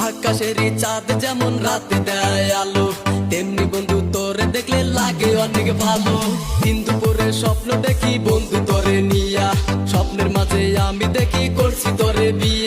আকাশেরই চাঁদ যেমন রাতে দেয় আলো, তেমনি বন্ধু তোরে দেখলে লাগে অনেক ভালো। দিন দুপুরে স্বপ্ন দেখি বন্ধু তোরে নিয়া, স্বপ্নের মাঝে আমি দেখি করছি তোরে বিয়া।